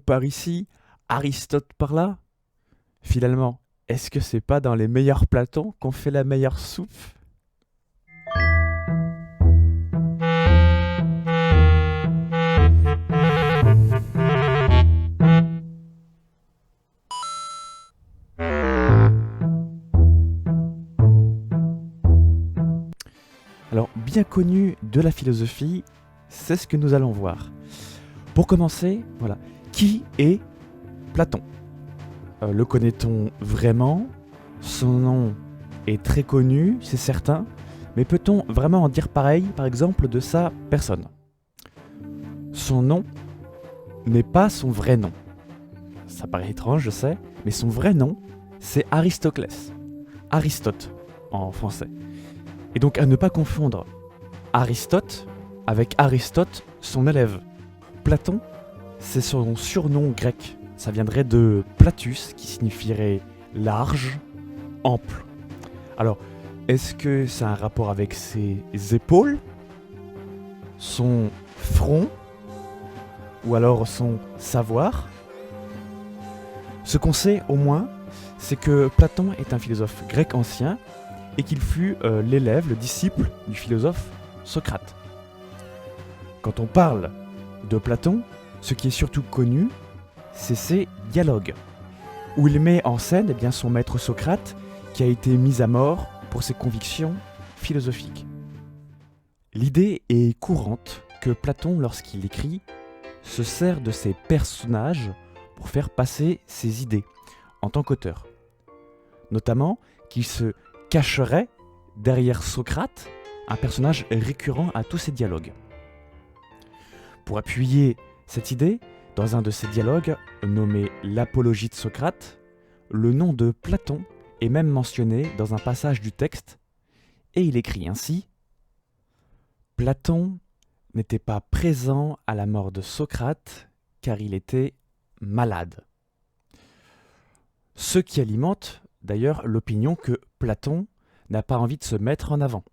par ici, Aristote par là. Finalement, est-ce que c'est pas dans les meilleurs Platons qu'on fait la meilleure soupe? Alors, bien connu de la philosophie, c'est ce que nous allons voir. Pour commencer, voilà, qui est Platon? Le connaît-on vraiment? Son nom est très connu, c'est certain, mais peut-on vraiment en dire pareil, par exemple, de sa personne? Son nom n'est pas son vrai nom. Ça paraît étrange, je sais, mais son vrai nom, c'est Aristoclès. Aristote, en français. Et donc à ne pas confondre Aristote avec Aristote, son élève. Platon, c'est son surnom grec. Ça viendrait de Platus, qui signifierait large, ample. Alors, est-ce que ça a un rapport avec ses épaules, son front, ou alors son savoir? Ce qu'on sait au moins, c'est que Platon est un philosophe grec ancien et qu'il fut l'élève, le disciple du philosophe Socrate. Quand on parle de Platon, ce qui est surtout connu, c'est ses dialogues, où il met en scène son maître Socrate, qui a été mis à mort pour ses convictions philosophiques. L'idée est courante que Platon, lorsqu'il écrit, se sert de ses personnages pour faire passer ses idées en tant qu'auteur. Notamment qu'il se cacherait derrière Socrate, un personnage récurrent à tous ses dialogues. Pour appuyer cette idée, dans un de ses dialogues, nommé l'Apologie de Socrate, le nom de Platon est même mentionné dans un passage du texte, et il écrit ainsi : « Platon n'était pas présent à la mort de Socrate, car il était malade. » Ce qui alimente d'ailleurs l'opinion que Platon n'a pas envie de se mettre en avant,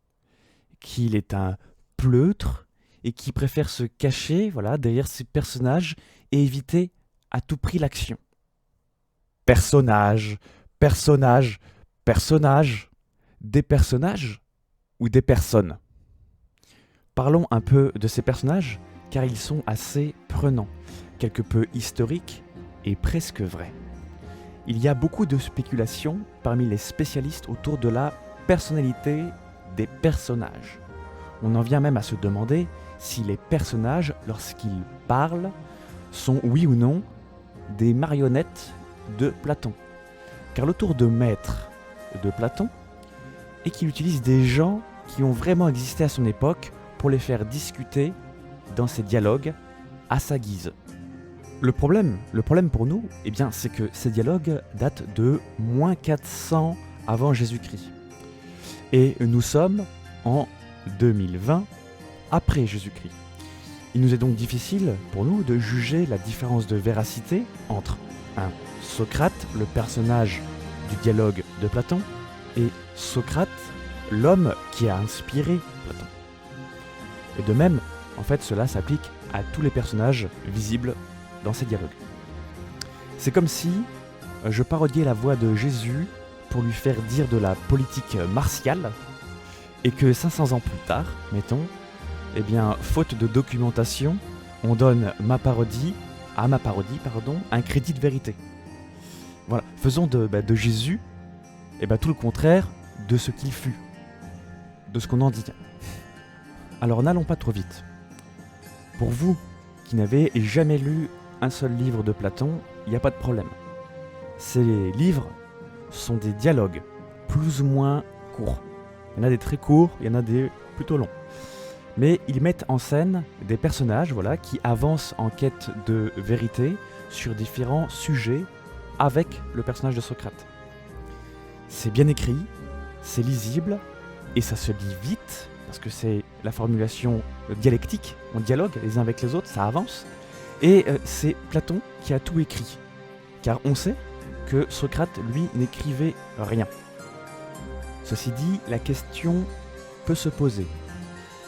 qu'il est un pleutre et qui préfère se cacher derrière ses personnages et éviter à tout prix l'action. Personnage, personnage, personnage, des personnages ou des personnes? Parlons un peu de ces personnages car ils sont assez prenants, quelque peu historiques et presque vrais. Il y a beaucoup de spéculations parmi les spécialistes autour de la personnalité des personnages. On en vient même à se demander si les personnages, lorsqu'ils parlent, sont oui ou non des marionnettes de Platon. Car le tour de maître de Platon est qu'il utilise des gens qui ont vraiment existé à son époque pour les faire discuter dans ses dialogues à sa guise. Le problème pour nous, c'est que ces dialogues datent de moins 400 avant Jésus-Christ. Et nous sommes en 2020 après Jésus-Christ. Il nous est donc difficile pour nous de juger la différence de véracité entre un Socrate, le personnage du dialogue de Platon, et Socrate, l'homme qui a inspiré Platon. Et de même, cela s'applique à tous les personnages visibles dans ces dialogues. C'est comme si je parodiais la voix de Jésus pour lui faire dire de la politique martiale et que 500 ans plus tard, mettons, faute de documentation, on donne à ma parodie, un crédit de vérité. Voilà, faisons de Jésus tout le contraire de ce qu'il fut, de ce qu'on en dit. Alors n'allons pas trop vite. Pour vous qui n'avez jamais lu un seul livre de Platon, il n'y a pas de problème. Ces livres sont des dialogues, plus ou moins courts. Il y en a des très courts, il y en a des plutôt longs. Mais ils mettent en scène des personnages qui avancent en quête de vérité sur différents sujets avec le personnage de Socrate. C'est bien écrit, c'est lisible et ça se lit vite parce que c'est la formulation dialectique, on dialogue les uns avec les autres, ça avance. Et c'est Platon qui a tout écrit, car on sait que Socrate, lui, n'écrivait rien. Ceci dit, la question peut se poser.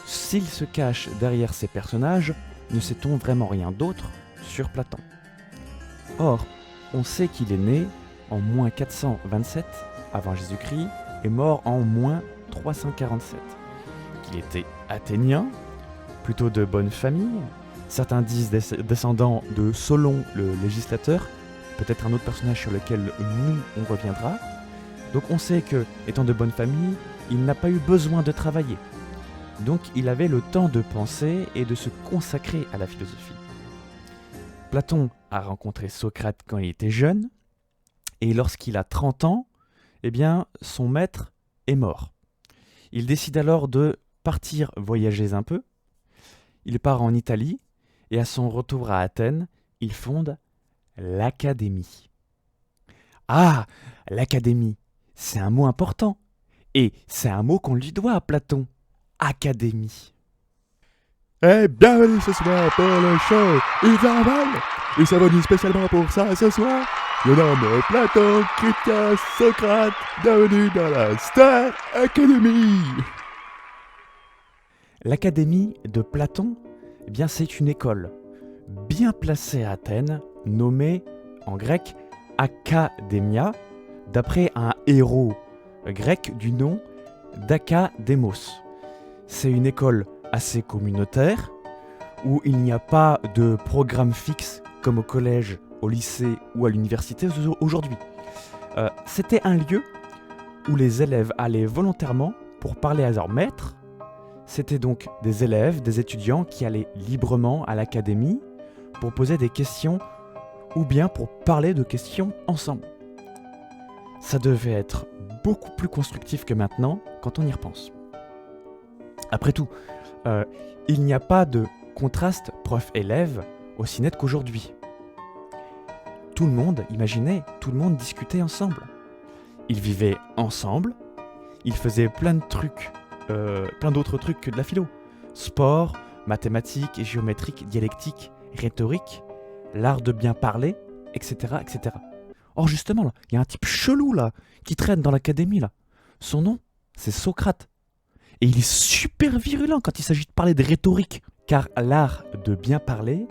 S'il se cache derrière ces personnages, ne sait-on vraiment rien d'autre sur Platon ? Or, on sait qu'il est né en moins 427 avant Jésus-Christ et mort en moins 347. Qu'il était athénien, plutôt de bonne famille. Certains disent descendant de Solon le législateur, peut-être un autre personnage sur lequel nous on reviendra. Donc on sait que, étant de bonne famille, il n'a pas eu besoin de travailler. Donc il avait le temps de penser et de se consacrer à la philosophie. Platon a rencontré Socrate quand il était jeune, et lorsqu'il a 30 ans, eh bien, son maître est mort. Il décide alors de partir voyager un peu. Il part en Italie, et à son retour à Athènes, il fonde l'Académie. Ah, l'Académie, c'est un mot important, et c'est un mot qu'on lui doit à Platon. Académie. Eh, bienvenue ce soir pour le show Infernal. Ils sont venus spécialement pour ça ce soir. Je nomme Platon, Critias, Socrate. Bienvenue dans la Star Academy. L'Académie de Platon, eh bien, c'est une école bien placée à Athènes, nommée en grec Academia, d'après un héros grec du nom d'Académos. C'est une école assez communautaire, où il n'y a pas de programme fixe comme au collège, au lycée ou à l'université aujourd'hui. C'était un lieu où les élèves allaient volontairement pour parler à leur maître. C'était donc des élèves, des étudiants qui allaient librement à l'académie pour poser des questions ou bien pour parler de questions ensemble. Ça devait être beaucoup plus constructif que maintenant quand on y repense. Après tout, il n'y a pas de contraste prof-élève aussi net qu'aujourd'hui. Tout le monde, imaginez, tout le monde discutait ensemble. Ils vivaient ensemble, ils faisaient plein d'autres trucs que de la philo. Sport, mathématiques, géométrique, dialectique, rhétorique, l'art de bien parler, etc., etc. Or justement, là, il y a un type chelou là, qui traîne dans l'académie là. Son nom, c'est Socrate. Et il est super virulent quand il s'agit de parler de rhétorique. Car l'art de bien parler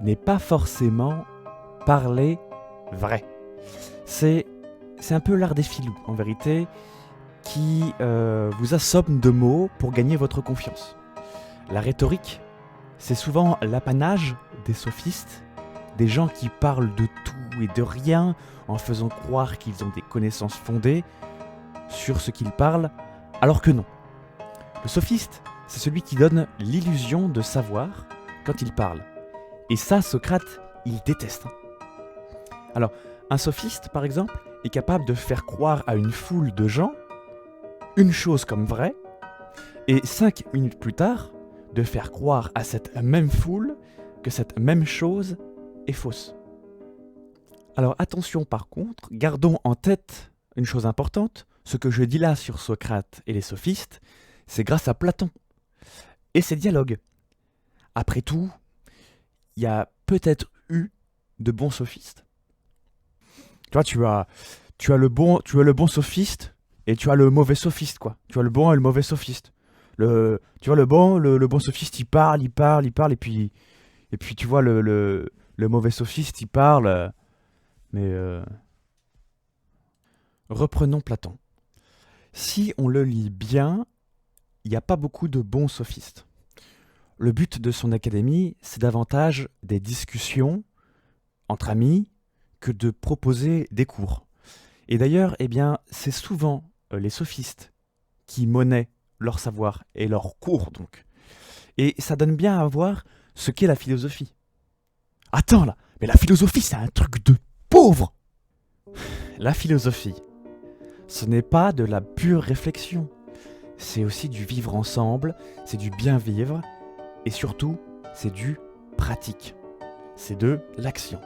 n'est pas forcément parler vrai. C'est un peu l'art des filous, en vérité, qui vous assomme de mots pour gagner votre confiance. La rhétorique, c'est souvent l'apanage des sophistes, des gens qui parlent de tout et de rien en faisant croire qu'ils ont des connaissances fondées sur ce qu'ils parlent, alors que non. Le sophiste, c'est celui qui donne l'illusion de savoir quand il parle. Et ça, Socrate, il déteste. Alors, un sophiste, par exemple, est capable de faire croire à une foule de gens une chose comme vraie, et 5 minutes plus tard, de faire croire à cette même foule que cette même chose est fausse. Alors attention par contre, gardons en tête une chose importante, ce que je dis là sur Socrate et les sophistes, c'est grâce à Platon et ses dialogues. Après tout, il y a peut-être eu de bons sophistes. Tu vois, tu as le bon sophiste et tu as le mauvais sophiste, quoi. Tu as le bon et le mauvais sophiste. Tu vois, le bon sophiste, il parle, et puis tu vois, le mauvais sophiste, il parle, mais... Reprenons Platon. Si on le lit bien, il n'y a pas beaucoup de bons sophistes. Le but de son académie, c'est davantage des discussions entre amis que de proposer des cours. Et d'ailleurs, eh bien, c'est souvent les sophistes qui monnaient leur savoir et leur cours, donc. Et ça donne bien à voir ce qu'est la philosophie. Attends là, mais la philosophie, c'est un truc de pauvre! La philosophie, ce n'est pas de la pure réflexion. C'est aussi du vivre ensemble, c'est du bien vivre, et surtout, c'est du pratique. C'est de l'action.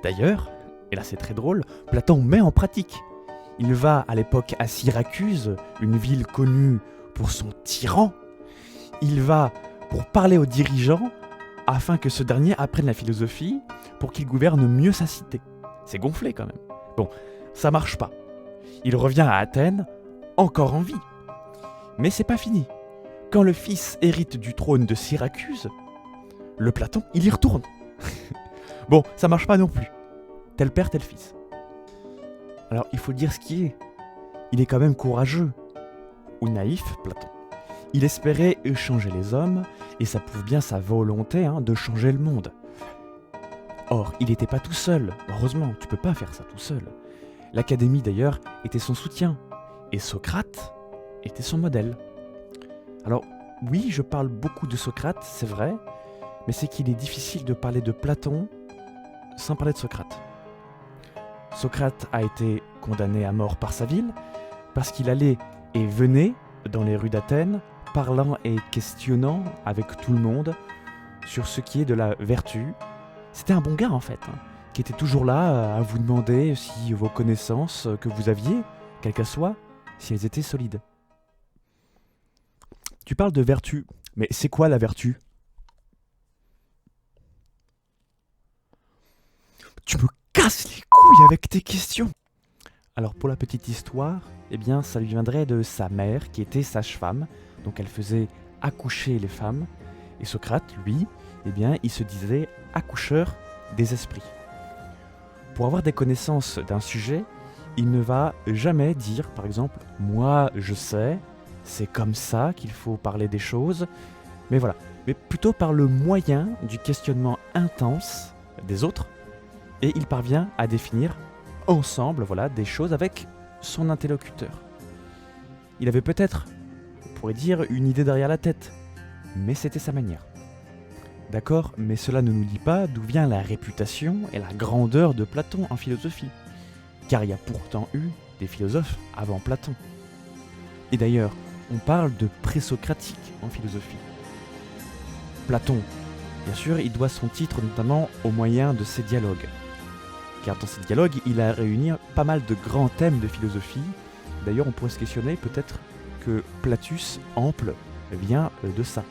D'ailleurs, et là c'est très drôle, Platon met en pratique. Il va à l'époque à Syracuse, une ville connue pour son tyran. Il va pour parler aux dirigeants afin que ce dernier apprenne la philosophie pour qu'il gouverne mieux sa cité. C'est gonflé quand même. Bon, ça marche pas. Il revient à Athènes, encore en vie. Mais c'est pas fini. Quand le fils hérite du trône de Syracuse, le Platon, il y retourne. Bon, ça marche pas non plus. tel père, tel fils. Alors il faut dire ce qui est. Il est quand même courageux, ou naïf, Platon. Il espérait changer les hommes, et ça prouve bien sa volonté de changer le monde. Or, il n'était pas tout seul, heureusement, tu peux pas faire ça tout seul. L'Académie d'ailleurs était son soutien, et Socrate était son modèle. Alors oui, je parle beaucoup de Socrate, c'est vrai, mais c'est qu'il est difficile de parler de Platon sans parler de Socrate. Socrate a été condamné à mort par sa ville, parce qu'il allait et venait dans les rues d'Athènes, parlant et questionnant avec tout le monde sur ce qui est de la vertu. C'était un bon gars en fait, qui était toujours là à vous demander si vos connaissances que vous aviez, quelles qu'elles soient, si elles étaient solides. Tu parles de vertu, mais c'est quoi la vertu ? Tu me casses les couilles avec tes questions. Alors pour la petite histoire, eh bien ça lui viendrait de sa mère qui était sage-femme, donc elle faisait accoucher les femmes, et Socrate, lui, eh bien il se disait accoucheur des esprits. Pour avoir des connaissances d'un sujet, il ne va jamais dire, par exemple, moi je sais, c'est comme ça qu'il faut parler des choses, mais voilà, mais plutôt par le moyen du questionnement intense des autres, et il parvient à définir ensemble, voilà, des choses avec son interlocuteur. Il avait peut-être, on pourrait dire, une idée derrière la tête, mais c'était sa manière. D'accord, mais cela ne nous dit pas d'où vient la réputation et la grandeur de Platon en philosophie, car il y a pourtant eu des philosophes avant Platon. Et d'ailleurs, on parle de présocratique en philosophie. Platon, bien sûr, il doit son titre notamment au moyen de ses dialogues. Car dans ces dialogues, il a réuni pas mal de grands thèmes de philosophie. D'ailleurs, on pourrait se questionner peut-être que Platus, ample, vient de ça.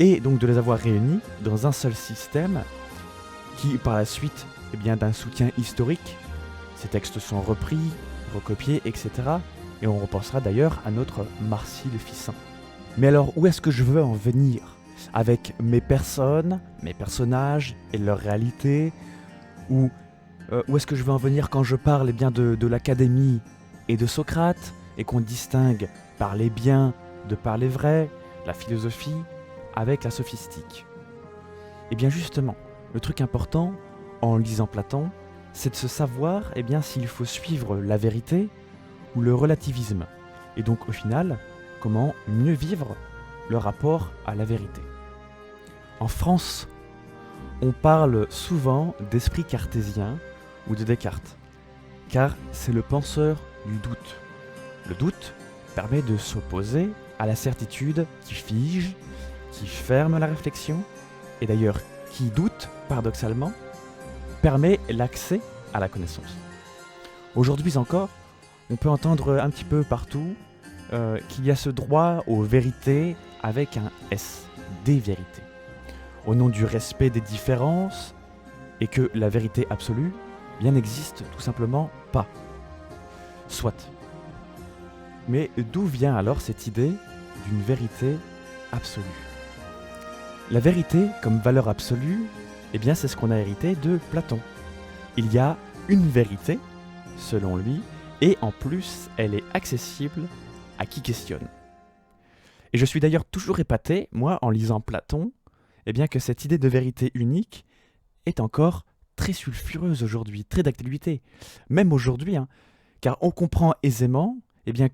Et donc de les avoir réunis dans un seul système qui, par la suite, eh bien, d'un soutien historique, ces textes sont repris, recopiés, etc. Et on repensera d'ailleurs à notre Marcille Ficin. Mais alors, où est-ce que je veux en venir avec mes personnes, mes personnages et leur réalité, ou où est-ce que je veux en venir quand je parle bien de l'Académie et de Socrate, et qu'on distingue parler bien de parler vrai, la philosophie avec la sophistique. Et bien justement, le truc important en lisant Platon, c'est de se savoir s'il faut suivre la vérité ou le relativisme, et donc au final, comment mieux vivre le rapport à la vérité. En France, on parle souvent d'esprit cartésien ou de Descartes, car c'est le penseur du doute. Le doute permet de s'opposer à la certitude qui fige, qui ferme la réflexion, et d'ailleurs qui doute, paradoxalement, permet l'accès à la connaissance. Aujourd'hui encore, on peut entendre un petit peu partout qu'il y a ce droit aux vérités avec un S, des vérités, au nom du respect des différences, et que la vérité absolue bien n'existe tout simplement pas. Soit. Mais d'où vient alors cette idée d'une vérité absolue ? La vérité comme valeur absolue, c'est ce qu'on a hérité de Platon. Il y a une vérité, selon lui, et en plus, elle est accessible à qui questionne. Et je suis d'ailleurs toujours épaté, moi, en lisant Platon, que cette idée de vérité unique est encore très sulfureuse aujourd'hui, très d'actualité. Même aujourd'hui, car on comprend aisément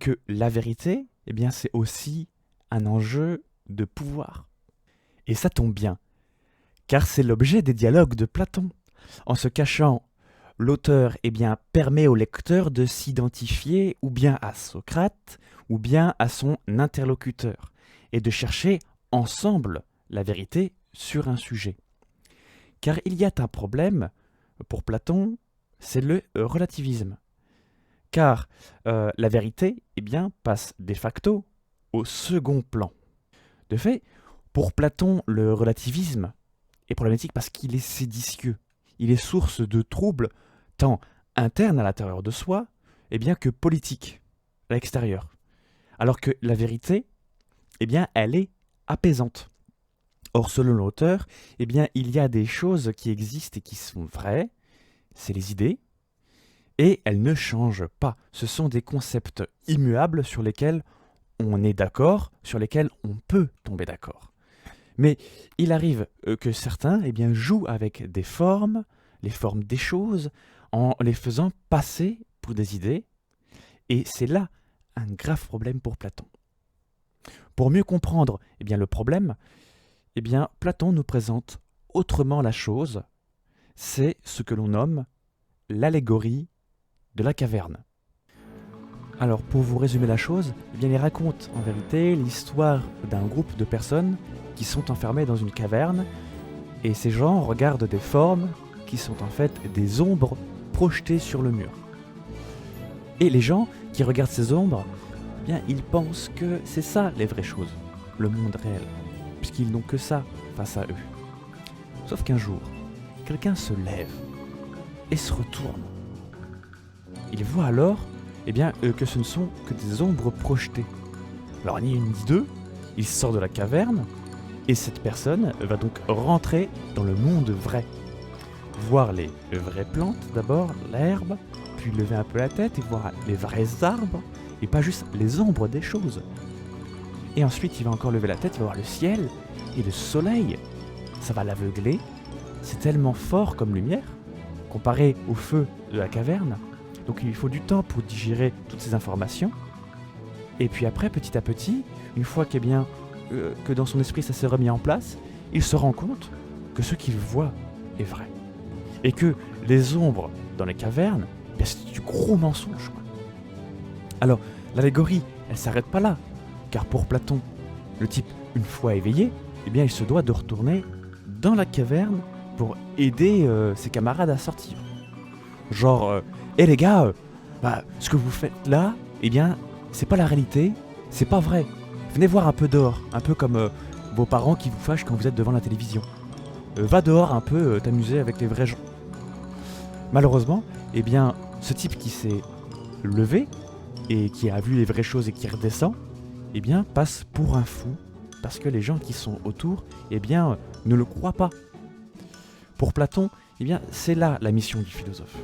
que la vérité, c'est aussi un enjeu de pouvoir. Et ça tombe bien, car c'est l'objet des dialogues de Platon. En se cachant, l'auteur permet au lecteur de s'identifier ou bien à Socrate, ou bien à son interlocuteur, et de chercher ensemble la vérité sur un sujet. Car il y a un problème, pour Platon, c'est le relativisme. Car la vérité passe de facto au second plan. De fait, pour Platon, le relativisme est problématique parce qu'il est séditieux. Il est source de troubles tant internes à l'intérieur de soi que politiques à l'extérieur. Alors que la vérité, elle est apaisante. Or, selon l'auteur, il y a des choses qui existent et qui sont vraies, c'est les idées, et elles ne changent pas. Ce sont des concepts immuables sur lesquels on est d'accord, sur lesquels on peut tomber d'accord. Mais il arrive que certains jouent avec des formes, les formes des choses, en les faisant passer pour des idées, et c'est là un grave problème pour Platon. Pour mieux comprendre le problème, Platon nous présente autrement la chose, c'est ce que l'on nomme l'allégorie de la caverne. Alors pour vous résumer la chose, il raconte en vérité l'histoire d'un groupe de personnes qui sont enfermées dans une caverne, et ces gens regardent des formes qui sont en fait des ombres projetées sur le mur. Et les gens qui regardent ces ombres, ils pensent que c'est ça les vraies choses, le monde réel, puisqu'ils n'ont que ça face à eux. Sauf qu'un jour, quelqu'un se lève et se retourne. Il voit alors que ce ne sont que des ombres projetées. Alors ni une ni deux, il sort de la caverne, et cette personne va donc rentrer dans le monde vrai. Voir les vraies plantes d'abord, l'herbe, puis lever un peu la tête et voir les vrais arbres, et pas juste les ombres des choses. Et ensuite il va encore lever la tête, il va voir le ciel et le soleil. Ça va l'aveugler, c'est tellement fort comme lumière, comparé au feu de la caverne, donc il lui faut du temps pour digérer toutes ces informations. Et puis après, petit à petit, une fois que dans son esprit ça s'est remis en place, il se rend compte que ce qu'il voit est vrai. Et que les ombres dans les cavernes, c'est du gros mensonge. Alors, l'allégorie, elle s'arrête pas là, car pour Platon, le type, une fois éveillé, il se doit de retourner dans la caverne pour aider ses camarades à sortir. Genre, les gars, ce que vous faites là, c'est pas la réalité, c'est pas vrai. Venez voir un peu dehors, un peu comme vos parents qui vous fâchent quand vous êtes devant la télévision. Va dehors un peu t'amuser avec les vrais gens. Malheureusement, ce type qui s'est levé et qui a vu les vraies choses et qui redescend, passe pour un fou parce que les gens qui sont autour, ne le croient pas. Pour Platon, c'est là la mission du philosophe.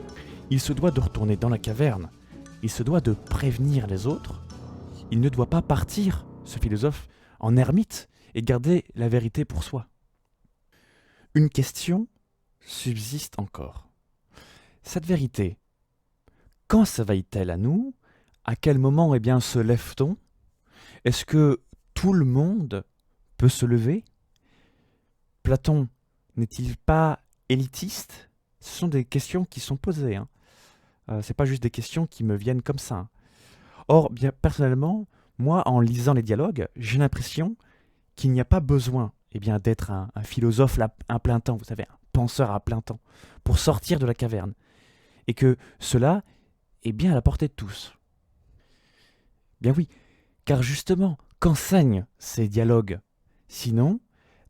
Il se doit de retourner dans la caverne, il se doit de prévenir les autres, il ne doit pas partir, ce philosophe, en ermite et garder la vérité pour soi. Une question subsiste encore. Cette vérité, quand s'éveille-t-elle à nous? À quel moment se lève-t-on? Est-ce que tout le monde peut se lever? Platon n'est-il pas élitiste? Ce sont des questions qui sont posées. C'est pas juste des questions qui me viennent comme ça. Or, personnellement, moi, en lisant les dialogues, j'ai l'impression qu'il n'y a pas besoin d'être un philosophe à plein temps, vous savez, un penseur à plein temps, pour sortir de la caverne. Et que cela est bien à la portée de tous. Bien oui, car justement, qu'enseignent ces dialogues? Sinon,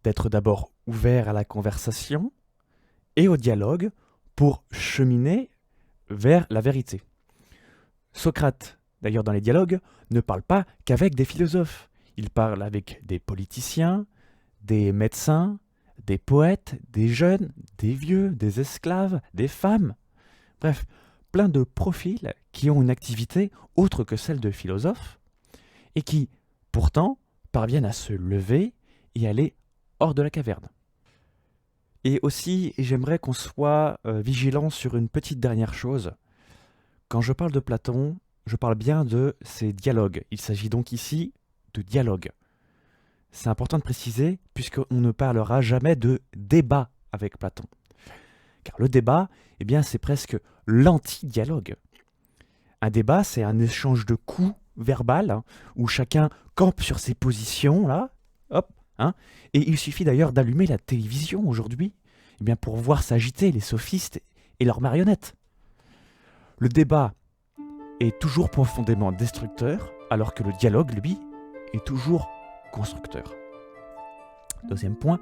d'être d'abord ouvert à la conversation et au dialogue pour cheminer vers la vérité. Socrate, d'ailleurs dans les dialogues, ne parle pas qu'avec des philosophes. Il parle avec des politiciens, des médecins, des poètes, des jeunes, des vieux, des esclaves, des femmes. Bref, plein de profils qui ont une activité autre que celle de philosophes et qui, pourtant, parviennent à se lever et aller hors de la caverne. Et aussi, j'aimerais qu'on soit vigilant sur une petite dernière chose. Quand je parle de Platon, je parle bien de ses dialogues. Il s'agit donc ici de dialogue. C'est important de préciser, puisqu'on ne parlera jamais de débat avec Platon. Car le débat, c'est presque l'anti-dialogue. Un débat, c'est un échange de coups verbal, où chacun campe sur ses positions, là, hop, et il suffit d'ailleurs d'allumer la télévision aujourd'hui, pour voir s'agiter les sophistes et leurs marionnettes. Le débat est toujours profondément destructeur, alors que le dialogue, lui, est toujours constructeur. Deuxième point,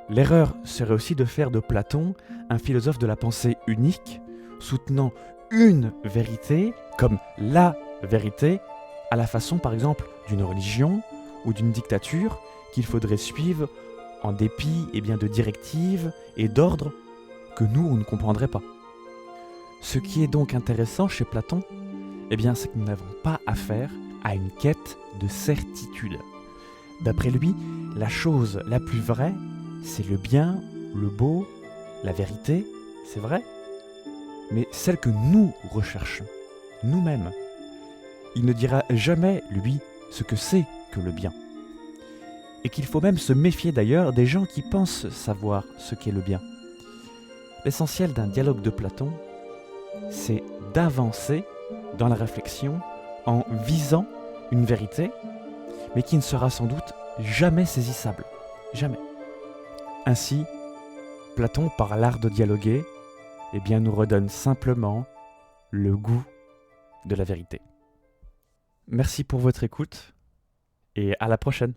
l'erreur serait aussi de faire de Platon un philosophe de la pensée unique, soutenant une vérité comme la vérité, à la façon par exemple d'une religion ou d'une dictature qu'il faudrait suivre en dépit de directives et d'ordres que nous on ne comprendrait pas. Ce qui est donc intéressant chez Platon, eh bien, c'est que nous n'avons pas affaire à une quête de certitude. D'après lui, la chose la plus vraie, c'est le bien, le beau, la vérité, c'est vrai, mais celle que nous recherchons, nous-mêmes. Il ne dira jamais, lui, ce que c'est que le bien. Et qu'il faut même se méfier d'ailleurs des gens qui pensent savoir ce qu'est le bien. L'essentiel d'un dialogue de Platon, c'est d'avancer dans la réflexion en visant une vérité, mais qui ne sera sans doute jamais saisissable. Jamais. Ainsi, Platon, par l'art de dialoguer, eh bien, nous redonne simplement le goût de la vérité. Merci pour votre écoute et à la prochaine.